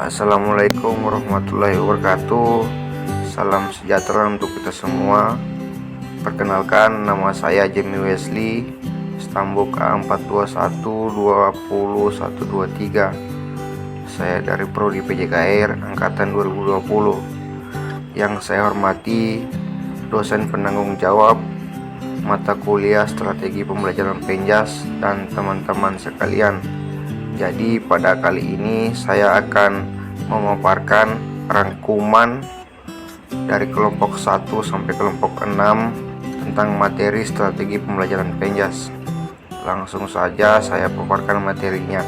Assalamualaikum warahmatullahi wabarakatuh. Salam sejahtera untuk kita semua. Perkenalkan, nama saya Jamie Wesley, Stambuk A421200123. Saya dari Prodi PJKR angkatan 2020. Yang saya hormati dosen penanggung jawab mata kuliah Strategi Pembelajaran Penjas dan teman-teman sekalian. Jadi pada kali ini saya akan memaparkan rangkuman dari kelompok 1 sampai kelompok 6 tentang materi strategi pembelajaran Penjas. Langsung saja saya paparkan materinya.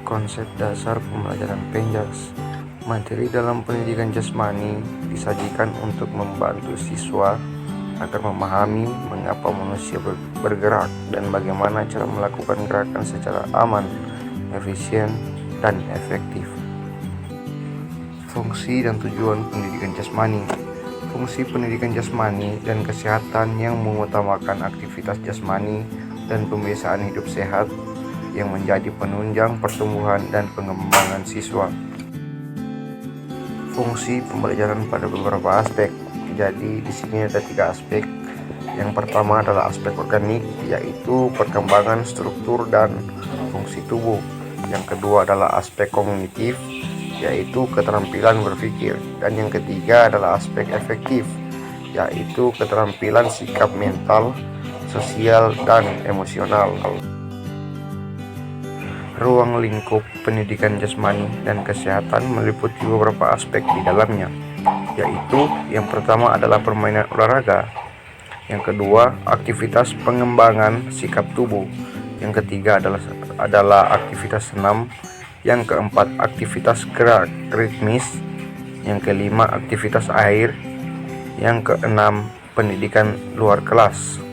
Konsep dasar pembelajaran Penjas. Materi dalam pendidikan jasmani disajikan untuk membantu siswa agar memahami mengapa manusia bergerak dan bagaimana cara melakukan gerakan secara aman, efisien, dan efektif. Fungsi dan tujuan pendidikan jasmani. Fungsi pendidikan jasmani dan kesehatan yang mengutamakan aktivitas jasmani dan pembiasaan hidup sehat yang menjadi penunjang pertumbuhan dan pengembangan siswa. Fungsi pembelajaran pada beberapa aspek. Jadi di sini ada 3 aspek. Yang pertama adalah aspek organik, yaitu perkembangan struktur dan fungsi tubuh. Yang kedua adalah aspek kognitif, yaitu keterampilan berpikir. Dan yang ketiga adalah aspek efektif, yaitu keterampilan sikap mental, sosial, dan emosional. Ruang lingkup pendidikan jasmani dan kesehatan meliputi beberapa aspek di dalamnya, yaitu yang pertama adalah permainan olahraga, yang kedua aktivitas pengembangan sikap tubuh, yang ketiga adalah aktivitas senam, yang keempat aktivitas gerak ritmis, yang kelima aktivitas air, yang keenam pendidikan luar kelas.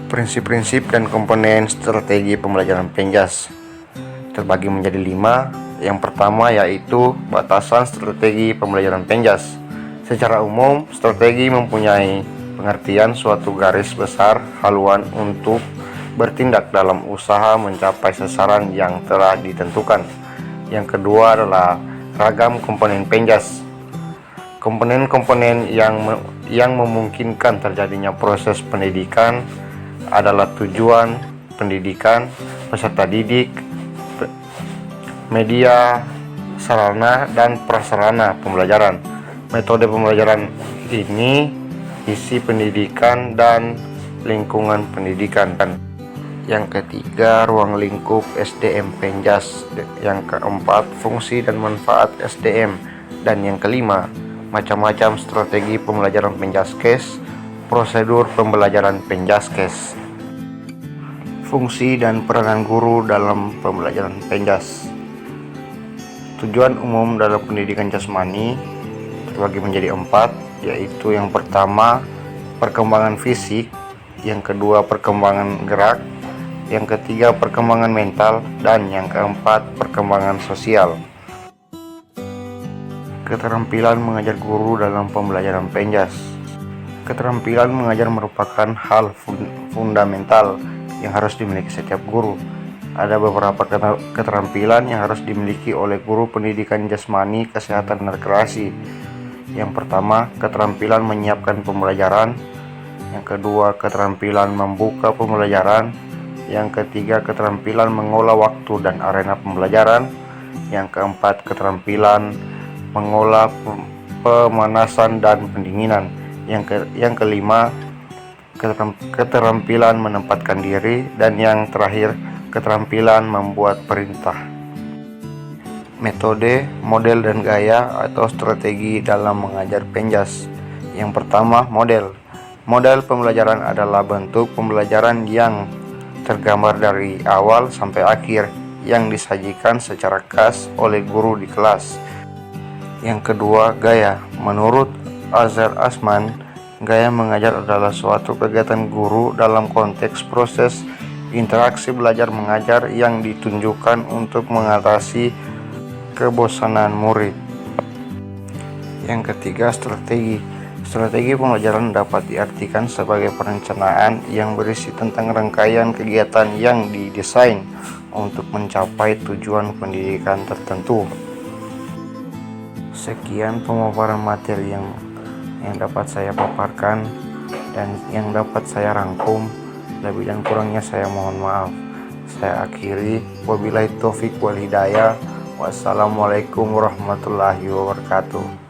Prinsip-prinsip dan komponen strategi pembelajaran Penjas terbagi menjadi 5. Yang pertama yaitu batasan strategi pembelajaran Penjas. Secara umum, strategi mempunyai pengertian suatu garis besar haluan untuk bertindak dalam usaha mencapai sasaran yang telah ditentukan. Yang kedua adalah ragam komponen Penjas. Komponen-komponen yang memungkinkan terjadinya proses pendidikan adalah tujuan pendidikan, peserta didik, media, sarana, dan prasarana pembelajaran. Metode pembelajaran ini, isi pendidikan, dan lingkungan pendidikan. Yang ketiga, ruang lingkup SDM Penjas. Yang keempat, fungsi dan manfaat SDM. Dan yang kelima, macam-macam strategi pembelajaran Penjaskes, prosedur pembelajaran Penjaskes. Fungsi dan peranan guru dalam pembelajaran Penjas. Tujuan umum dalam pendidikan jasmani terbagi menjadi 4, yaitu yang pertama perkembangan fisik, yang kedua perkembangan gerak, yang ketiga perkembangan mental, dan yang keempat perkembangan sosial. Keterampilan mengajar guru dalam pembelajaran Penjas. Keterampilan mengajar merupakan hal fundamental yang harus dimiliki setiap guru. Ada beberapa keterampilan yang harus dimiliki oleh guru pendidikan jasmani, kesehatan, dan rekreasi. Yang pertama, keterampilan menyiapkan pembelajaran. Yang kedua, keterampilan membuka pembelajaran. Yang ketiga, keterampilan mengolah waktu dan arena pembelajaran. Yang keempat, keterampilan mengolah pemanasan dan pendinginan. Yang kelima, keterampilan menempatkan diri. Dan yang terakhir, keterampilan membuat perintah. Metode, model, dan gaya atau strategi dalam mengajar Penjas. Yang pertama, model. Model pembelajaran adalah bentuk pembelajaran yang tergambar dari awal sampai akhir yang disajikan secara khas oleh guru di kelas. Yang kedua, gaya. Menurut Azhar Asman, gaya mengajar adalah suatu kegiatan guru dalam konteks proses interaksi belajar mengajar yang ditunjukkan untuk mengatasi kebosanan murid. Yang ketiga, strategi. Strategi pembelajaran dapat diartikan sebagai perencanaan yang berisi tentang rangkaian kegiatan yang didesain untuk mencapai tujuan pendidikan tertentu. Sekian pemaparan materi yang dapat saya paparkan dan yang dapat saya rangkum. Lebih dan kurangnya saya mohon maaf. Saya akhiri, wabillahi taufik wal hidayah. Wassalamualaikum warahmatullahi wabarakatuh.